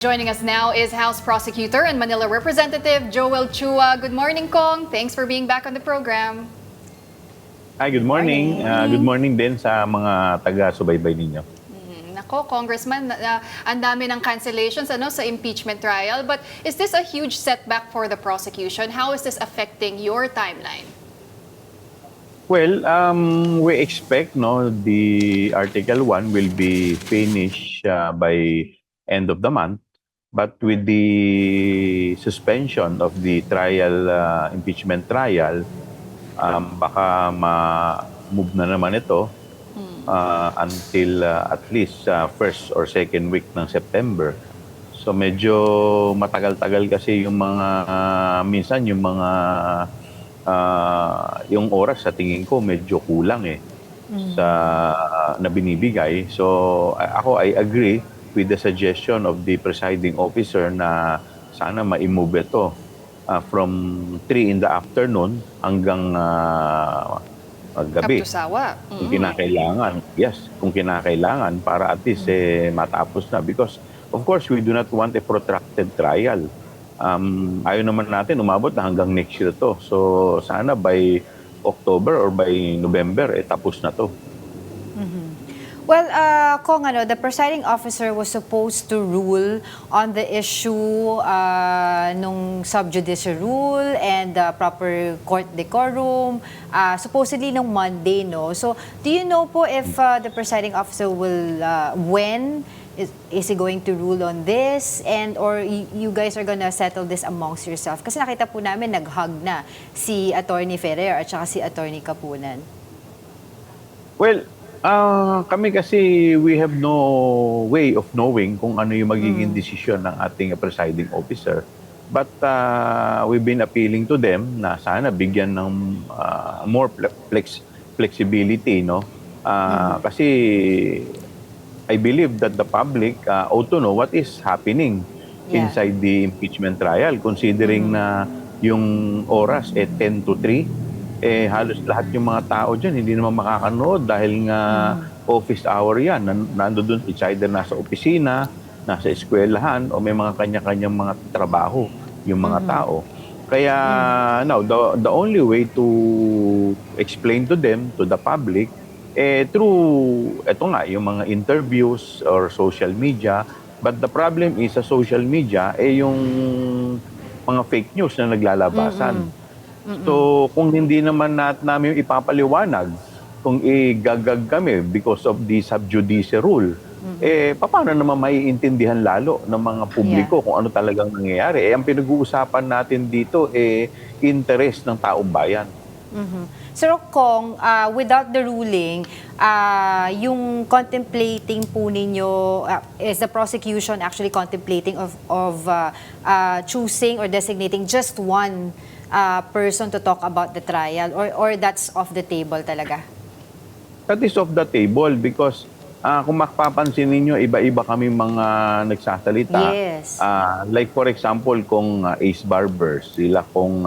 Joining us now is House Prosecutor and Manila Representative Joel Chua. Good morning, Kong. Thanks for being back on the program. Hi, good morning. Good morning din sa mga taga-subaybay ninyo. Nako, Congressman, ang dami ng cancellations sa impeachment trial. But is this a huge setback for the prosecution? How is this affecting your timeline? Well, we expect the Article 1 will be finished by end of the month. But with the suspension of the impeachment trial, baka ma-move na naman ito until at least first or second week ng September. So medyo matagal-tagal kasi yung mga minsan yung oras sa tingin ko medyo kulang sa na binibigay. So I agree with the suggestion of the presiding officer na sana ma-move ito from 3 in the afternoon hanggang gabi. Up to sawa. Kung kinakailangan. Yes, kung kinakailangan para at least matapos na. Because of course, we do not want a protracted trial. Ayaw naman natin umabot na hanggang next year to. So sana by October or by November, tapos na to. Well, Kong, the presiding officer was supposed to rule on the issue nung sub judice rule and proper court decorum, supposedly nung Monday, no? So, do you know po if the presiding officer will, when is he going to rule on this? And or you guys are gonna settle this amongst yourself? Kasi nakita po namin nag-hug na si Attorney Ferrer at saka si Attorney Kapunan. Well, kami kasi we have no way of knowing kung ano yung magiging desisyon ng ating presiding officer. But we've been appealing to them na sana bigyan ng more flexibility, no? Kasi I believe that the public ought to know what is happening inside the impeachment trial, considering na yung oras 10 to 3. Halos lahat yung mga tao dyan hindi naman makakanood dahil nga office hour yan. Nando doon, it's either nasa opisina, nasa eskwelahan, o may mga kanya-kanyang mga trabaho yung mga tao. Kaya now, the only way to explain to them, to the public, through, yung mga interviews or social media. But the problem is sa social media, yung mga fake news na naglalabasan. So, kung hindi naman namin ipapaliwanag, kung igagag kami because of the sub judice rule, paano naman maiintindihan lalo ng mga publiko kung ano talagang nangyayari? Ang pinag-uusapan natin dito, interest ng taong bayan. Sir Kong, without the ruling, yung contemplating po ninyo, is the prosecution actually contemplating of choosing or designating just one person to talk about the trial, or that's off the table talaga? That is off the table because kung mapapansin ninyo, iba-iba kami mga nagsasalita. Yes. Like for example, kung Ace Barbers, sila kung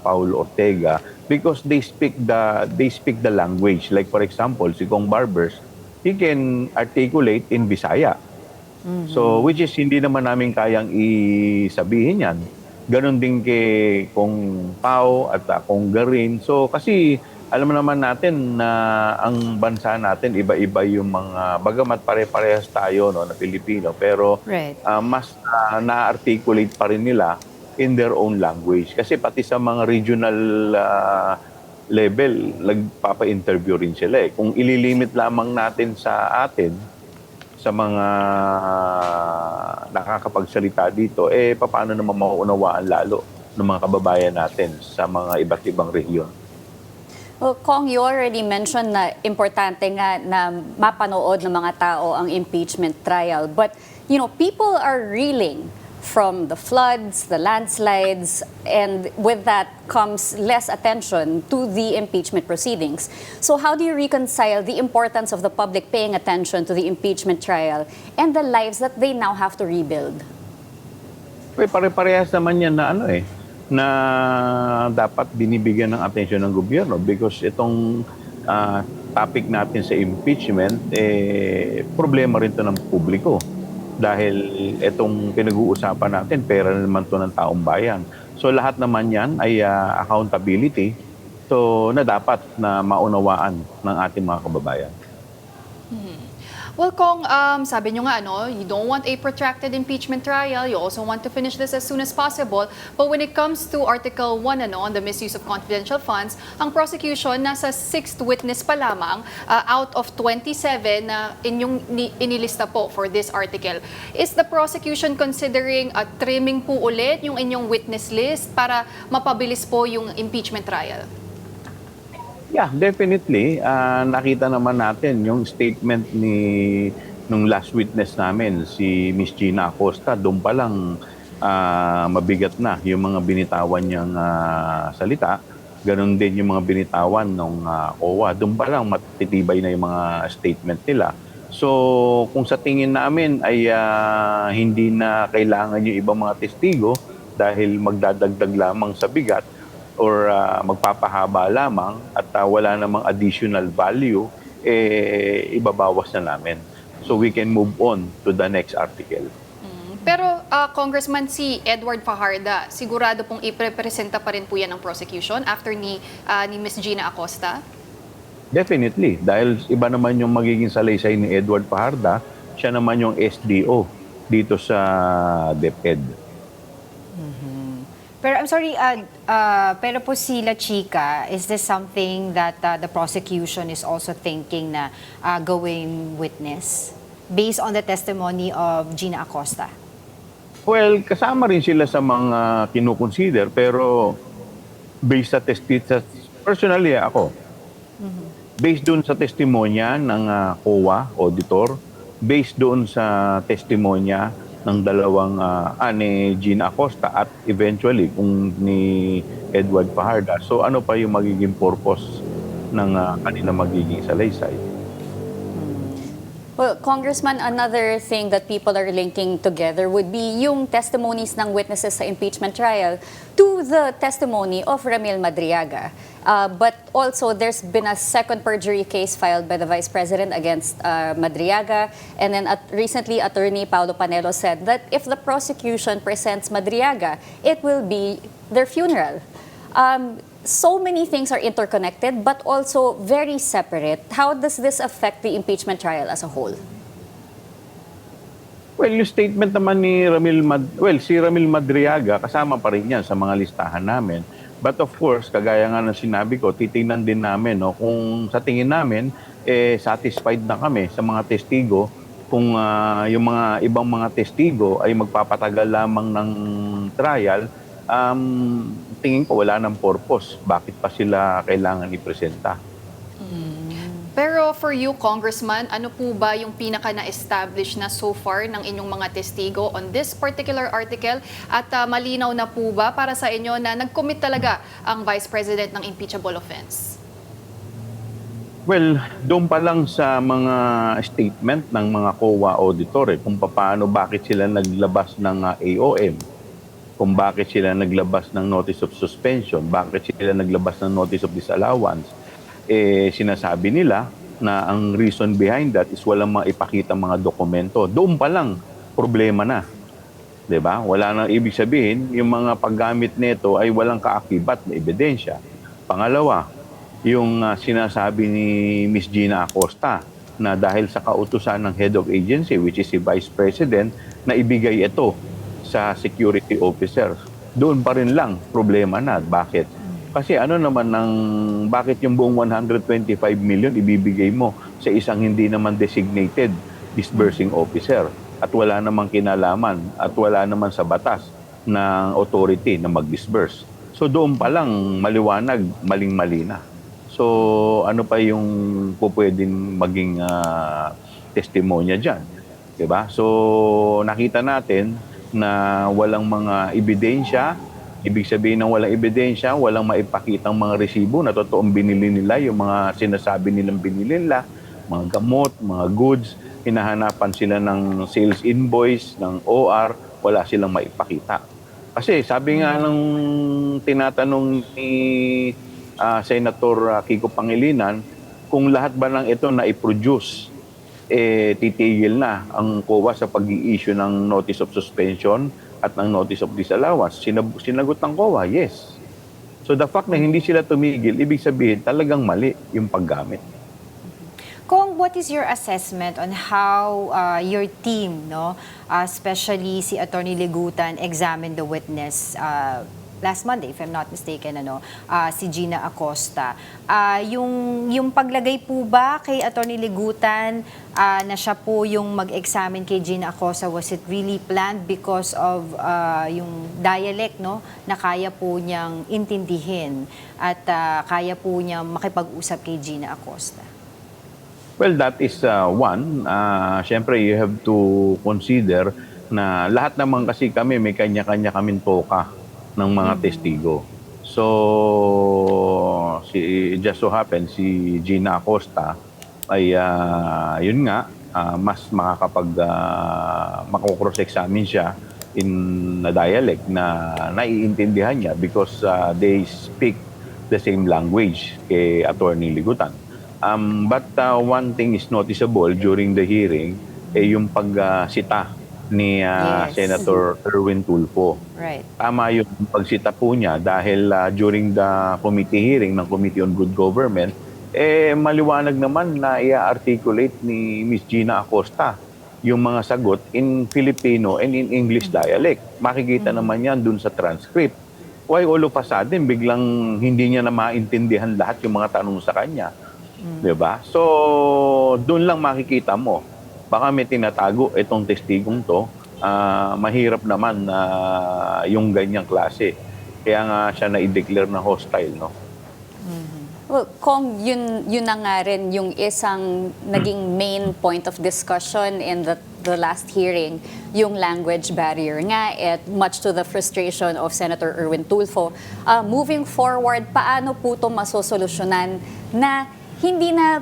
Paul Ortega, because they speak the language. Like for example, si Kong Barbers, he can articulate in Bisaya. So which is hindi naman namin kayang isabihin yan. Ganon din kay Kong Pao at Kong Garin. So kasi alam naman natin na ang bansa natin iba-iba yung mga, bagamat pare-parehas tayo na Pilipino, pero mas na-articulate pa rin nila in their own language. Kasi pati sa mga regional level, nagpapa-interview rin sila. Kung ililimit lamang natin sa atin, sa mga nakakapagsalita dito, paano naman mauunawaan lalo ng mga kababayan natin sa mga iba't ibang rehiyon? Well, Kong, you already mentioned na importante nga na mapanood ng mga tao ang impeachment trial. But, people are reeling from the floods, the landslides, and with that comes less attention to the impeachment proceedings. So how do you reconcile the importance of the public paying attention to the impeachment trial and the lives that they now have to rebuild? Pare-parehas naman yan na dapat binibigyan ng atensyon ng gobyerno because itong topic natin sa impeachment, problema rin to ng publiko. Dahil itong pinag-uusapan natin, pera na naman to ng taong bayan. So lahat naman yan ay accountability na dapat na maunawaan ng ating mga kababayan. Well, Kong, sabi nyo nga, you don't want a protracted impeachment trial. You also want to finish this as soon as possible. But when it comes to Article 1, on the misuse of confidential funds, ang prosecution nasa 6th witness pa lamang out of 27 na inyong inilista po for this article. Is the prosecution considering trimming po ulit yung inyong witness list para mapabilis po yung impeachment trial? Yeah, definitely. Nakita naman natin yung statement nung last witness namin, si Miss Gina Acosta. Doon pa lang mabigat na yung mga binitawan niyang salita. Ganon din yung mga binitawan ng COA. Doon pa lang matitibay na yung mga statement nila. So kung sa tingin namin ay hindi na kailangan yung ibang mga testigo dahil magdadagdag lamang sa bigat, or magpapahaba lamang at wala namang additional value, ibabawas na namin. So we can move on to the next article. Pero Congressman, si Edward Fajarda, sigurado pong iprepresenta pa rin po yan ng prosecution after ni Ms. Gina Acosta? Definitely. Dahil iba naman yung magiging salaysay ni Edward Fajarda, siya naman yung SDO dito sa DepEd. Pero I'm sorry, pero po si La Chica, is this something that the prosecution is also thinking na gawing witness based on the testimony of Gina Acosta? Well, kasama rin sila sa mga kinukonsider, pero based sa personally ako, based doon sa testimonya ng COA auditor, based doon sa testimonya ng dalawang ni Gina Acosta at eventually kung ni Edward Fajarda. So ano pa yung magiging purpose ng kanila magiging salaysay? Well, Congressman, another thing that people are linking together would be yung testimonies ng witnesses sa impeachment trial to the testimony of Ramil Madriaga. But also, there's been a second perjury case filed by the Vice President against Madriaga. And then recently, Attorney Paulo Panelo said that if the prosecution presents Madriaga, it will be their funeral. So many things are interconnected but also very separate. How does this affect the impeachment trial as a whole? Well, yung statement naman ni si Ramil Madriaga, kasama pa rin yan sa mga listahan namin. But of course, kagaya nga ng sinabi ko, titingnan din namin kung sa tingin namin, satisfied na kami sa mga testigo, kung yung mga ibang mga testigo ay magpapatagal lamang ng trial, tingin ko wala ng purpose. Bakit pa sila kailangan ipresenta? Pero for you, Congressman, ano po ba yung pinaka na-establish na so far ng inyong mga testigo on this particular article? At malinaw na po ba para sa inyo na nag-commit talaga ang Vice President ng impeachable offense? Well, doon pa lang sa mga statement ng mga COA auditor, kung paano, bakit sila naglabas ng AOM, kung bakit sila naglabas ng notice of suspension, bakit sila naglabas ng notice of disallowance, sinasabi nila na ang reason behind that is walang maipakita mga dokumento. Doon pa lang, problema na. 'Di ba? Wala nang ibig sabihin, yung mga paggamit nito ay walang kaakibat na ebidensya. Pangalawa, yung sinasabi ni Ms. Gina Acosta na dahil sa kautusan ng head of agency, which is si Vice President, na ibigay ito sa security officer. Doon pa rin lang, problema na. Bakit? Kasi bakit yung buong 125 million ibibigay mo sa isang hindi naman designated disbursing officer at wala namang kinalaman at wala naman sa batas ng authority na mag-disburse. So doon pa lang maliwanag, maling-mali na. So ano pa yung pwedeng maging testimonya dyan? Diba? So nakita natin na walang mga ebidensya. Ibig sabihin ng walang ebidensya, walang maipakitang mga resibo na totoong binili nila, yung mga sinasabi nilang binili nila, mga gamot, mga goods, hinahanapan sila ng sales invoice, ng OR, wala silang maipakita. Kasi sabi nga ng tinatanong ni Senator Kiko Pangilinan, kung lahat ba ng ito na i-produce titigil na ang COA sa pag-i-issue ng notice of suspension at ng notice of disallowance. Sinagot ng COA, yes. So the fact na hindi sila tumigil, ibig sabihin talagang mali yung paggamit. Kong, what is your assessment on how your team, no, especially si Attorney Ligutan, examined the witness last Monday, if I'm not mistaken, si Gina Acosta. Yung paglagay po ba kay Attorney Ligutan na siya po yung mag-examine kay Gina Acosta, was it really planned because of yung dialect, no, na kaya po niyang intindihin at kaya po niyang makipag-usap kay Gina Acosta? Well, that is one. Siyempre, you have to consider na lahat naman kasi kami, may kanya-kanya kaming toka ng mga testigo. So, just so happen, si Gina Acosta ay, yun nga, mas makakross-examine siya in a dialect na naiintindihan niya because they speak the same language kay Attorney Ligutan. But one thing is noticeable during the hearing, yung pagsita ni Yes. Senator Erwin Tulfo. Right. Tama yung pagsita po niya dahil during the committee hearing ng Committee on Good Government, maliwanag naman na i-articulate ni Ms. Gina Acosta yung mga sagot in Filipino and in English dialect. Makikita naman yan dun sa transcript. Why all of a sudden, biglang hindi niya na maintindihan lahat yung mga tanong sa kanya. Diba? So, doon lang makikita mo. Baka may tinatago itong testigong to. Mahirap naman na yung ganyang klase. Kaya nga siya na-declare na hostile, no? Well, Kong, yun na nga rin yung isang naging main point of discussion in the last hearing, yung language barrier nga, at much to the frustration of Senator Erwin Tulfo. Moving forward, paano po ito masosolusyonan na hindi na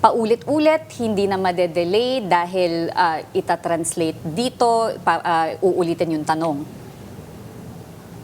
paulit-ulit, hindi na madedelay dahil itatranslate dito, uulitin yung tanong?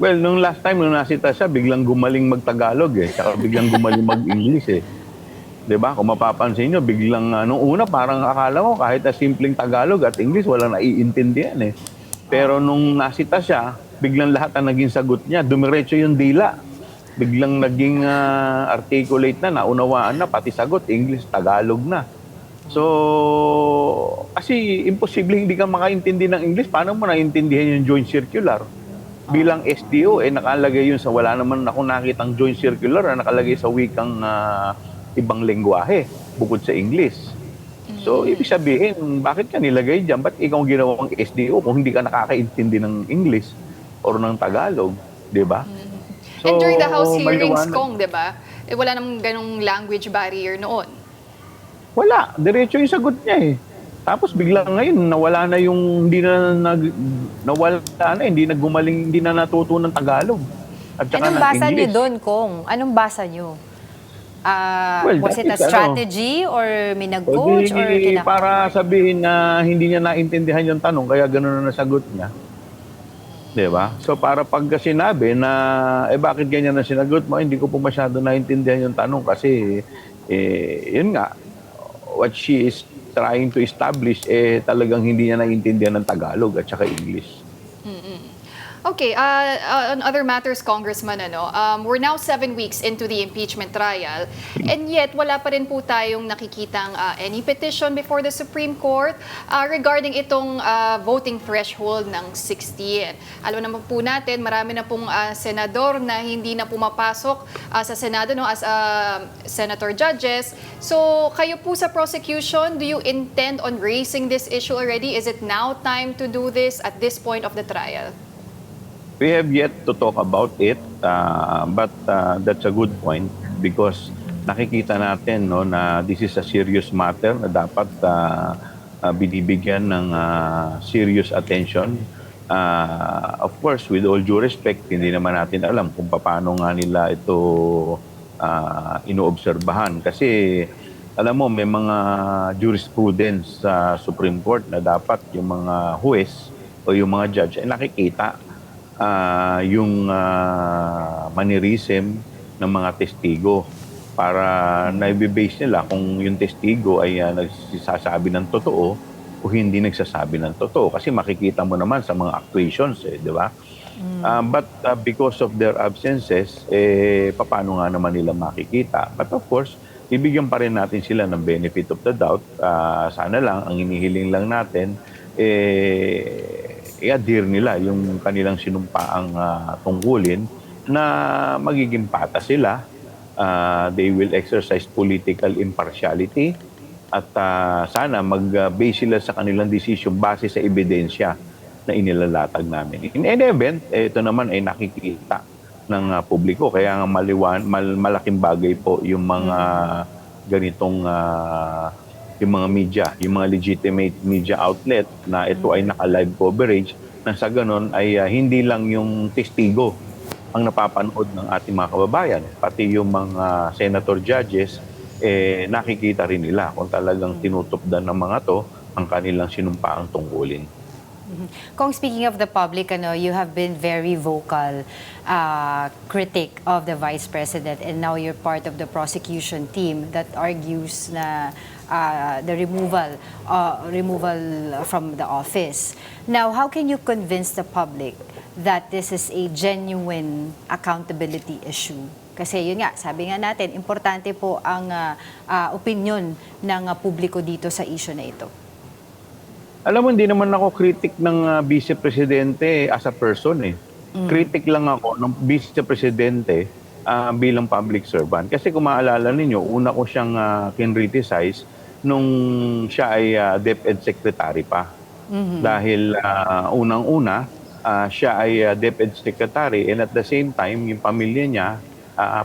Well, nung last time, nung nasita siya, biglang gumaling mag-Tagalog Tsaka biglang gumaling mag-English Diba? Kung mapapansin nyo, biglang, nung una, parang akala mo, kahit na simpleng Tagalog at English, walang naiintindihan Pero nung nasita siya, biglang lahat ang naging sagot niya, dumiretso yung dila. Biglang naging articulate na, naunawaan na, pati sagot, English, Tagalog na. So, kasi imposible hindi ka makaintindi ng English, paano mo naintindihan yung joint circular? Bilang SDO, nakalagay yun sa, wala naman akong nakitang joint circular na nakalagay sa wikang ibang lengguwahe, bukod sa English. So, ibig sabihin, bakit ka nilagay dyan? Ba't ikaw ginawang SDO kung hindi ka nakakaintindi ng English or ng Tagalog? Diba? So, And during the House hearings, maliwanag. Kong, di ba? Wala namang ganong language barrier noon. Wala. Diretso yung sagot niya Tapos bigla ngayon, nawala na yung, hindi na gumaling, hindi na natuto ng Tagalog. At saka Anong ng basa niyo English. doon, Kong? Anong basa niyo? Well, Was it a that is, strategy or may nag-coach or para sabihin na hindi niya naintindihan yung tanong, kaya gano'n na nasagot niya. Diba? So para pag sinabi na, bakit ganyan na sinagot mo, hindi ko po masyado naintindihan yung tanong kasi, yun nga, what she is trying to establish, talagang hindi niya naintindihan ng Tagalog at saka English. Okay, on other matters, Congressman, we're now 7 weeks into the impeachment trial, and yet wala pa rin po tayong nakikitang any petition before the Supreme Court regarding itong voting threshold ng 60. Alam naman po natin, marami na pong senador na hindi na pumapasok sa Senado as senator judges. So, kayo po sa prosecution, do you intend on raising this issue already? Is it now time to do this at this point of the trial? We have yet to talk about it, but that's a good point because nakikita natin na this is a serious matter na dapat binibigyan ng serious attention. Of course, with all due respect, hindi naman natin alam kung paano nga nila ito inoobserbahan. Kasi alam mo, may mga jurisprudence sa Supreme Court na dapat yung mga huwes o yung mga judge ay nakikita yung mannerism ng mga testigo. para na-base nila kung yung testigo ay nagsasabi ng totoo o hindi nagsasabi ng totoo. Kasi makikita mo naman sa mga actuations, di ba? But because of their absences, paano nga naman nila makikita? But of course, bibigyan pa rin natin sila ng benefit of the doubt. Sana lang, ang inihiling lang natin, i-adhere nila yung kanilang sinumpaang tungkulin na magiging patas sila. They will exercise political impartiality at sana mag-base sila sa kanilang decision base sa ebidensya na inilalatag namin. In any event, ito naman ay nakikita ng publiko. Kaya nga malaking bagay po yung mga ganitong yung mga media, yung mga legitimate media outlet na ito ay naka-live coverage na sa ganon ay hindi lang yung testigo ang napapanood ng ating mga kababayan, pati yung mga senator judges, nakikita rin nila kung talagang tinutupdan ng mga to ang kanilang sinumpaang tungkulin. Kung speaking of the public, you have been very vocal critic of the Vice President, and now you're part of the prosecution team that argues na the removal from the office. Now, how can you convince the public that this is a genuine accountability issue? Kasi yun nga, sabi nga natin, importante po ang opinion ng publiko dito sa issue na ito. Alam mo, hindi naman ako critic ng Vice Presidente as a person eh. Critic lang ako ng Vice Presidente bilang public servant. Kasi kung maalala ninyo, una ko siyang kinriticize nung siya ay DepEd Secretary pa. Dahil unang-una, siya ay DepEd Secretary and at the same time, yung pamilya niya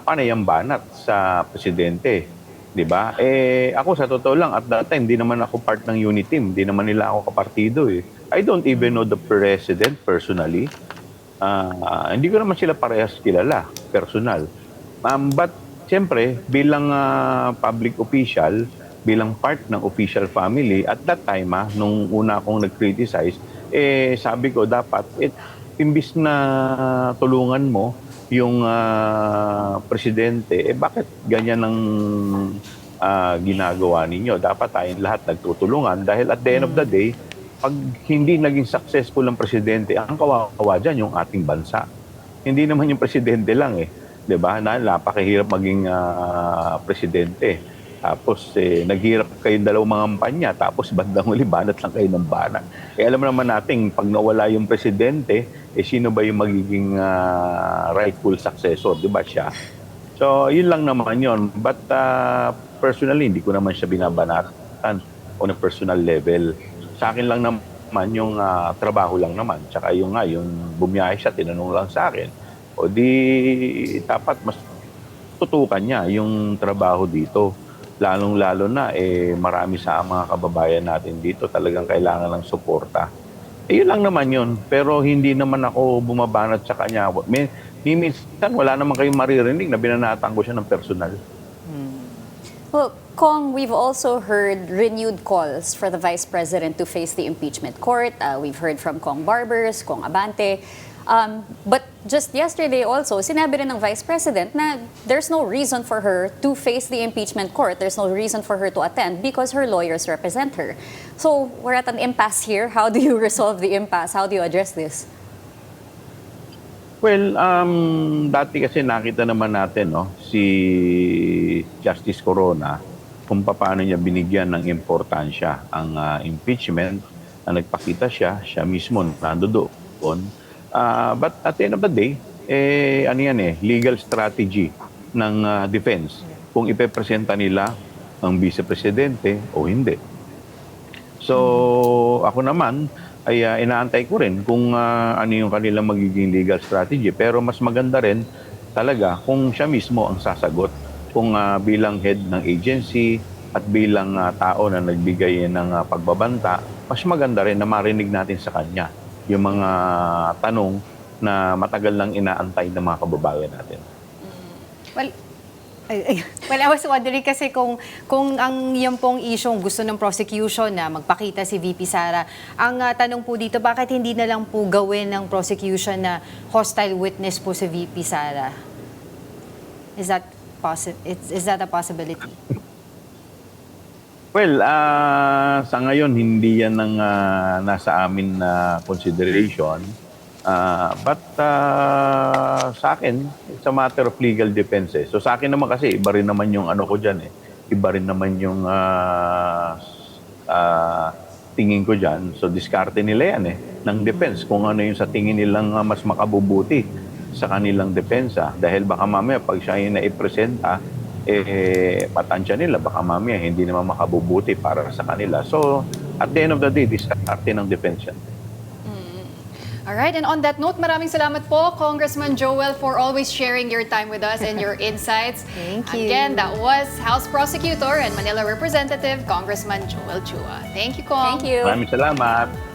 panayang banat sa Presidente. Diba? Ako sa totoo lang, at that time, hindi naman ako part ng unit team. Hindi naman nila ako kapartido eh. I don't even know the President personally. Hindi ko naman sila parehas kilala, personal. But, siyempre, bilang public official, bilang part ng official family, at that time, nung una akong nag-criticize, sabi ko, dapat, imbis na tulungan mo yung presidente, bakit ganyan ang ginagawa ninyo? Dapat tayong lahat nagtutulungan dahil at the end of the day, pag hindi naging successful ang presidente, ang kawawa dyan yung ating bansa. Hindi naman yung presidente lang eh. 'Di ba? Napakahirap maging presidente. Tapos naghirap kayong dalawang mga kampanya, tapos bandang huli banat lang kayo ng banat. Alam naman natin, pag nawala yung presidente, sino ba yung magiging rightful successor? Di ba siya? So, yun lang naman yun. But personally, hindi ko naman siya binabanatan on a personal level. Sa akin lang naman yung trabaho lang naman. Tsaka yung bumiyahe siya, tinanong lang sa akin. O di, dapat mas tutukan niya yung trabaho dito. Lalong-lalo na, marami sa mga kababayan natin dito talagang kailangan ng suporta. Yun lang naman yun. Pero hindi naman ako bumabanat sa kanya. Minsan, wala naman kayong maririnig na binanatan ko siya ng personal. Well, Kong, we've also heard renewed calls for the Vice President to face the impeachment court. We've heard from Kong Barbers, Kong Abante. But just yesterday also, sinabi rin ng Vice President na there's no reason for her to face the impeachment court. There's no reason for her to attend because her lawyers represent her. So we're at an impasse here. How do you resolve the impasse? How do you address this? Well, dati kasi nakita naman natin si Justice Corona kung paano niya binigyan ng importansya ang impeachment na nagpakita siya mismo nandoon. But at the end of the day, legal strategy ng defense kung ipepresenta nila ang Vice Presidente o hindi. So, ako naman ay inaantay ko rin kung ano yung kanilang magiging legal strategy. Pero mas maganda rin talaga kung siya mismo ang sasagot. Kung bilang head ng agency at bilang tao na nagbigay ng pagbabanta, mas maganda rin na marinig natin sa kanya yung mga tanong na matagal lang inaantay ng mga kababayan natin. Well, I was wondering kasi kung ang yung pong isyong gusto ng prosecution na magpakita si VP Sara, ang tanong po dito, bakit hindi na lang po gawin ng prosecution na hostile witness po si VP Sara? Is that is that a possibility? Well, sa ngayon, hindi yan ang nasa amin na consideration. But sa akin, it's a matter of legal defense. So sa akin naman kasi, iba rin naman yung ano ko dyan eh. Iba rin naman yung tingin ko dyan. So diskarte nila yan eh, ng defense. Kung ano yung sa tingin nilang mas makabubuti sa kanilang depensa. Dahil baka mamaya, pag siya yung naipresenta, patansya nila, baka mamaya hindi naman makabubuti para sa kanila. So, at the end of the day, diskarte ng defense yan. Alright, and on that note, maraming salamat po, Congressman Joel, for always sharing your time with us and your insights. Thank you. Again, that was House Prosecutor and Manila Representative, Congressman Joel Chua. Thank you, Kong. Thank you. Maraming salamat.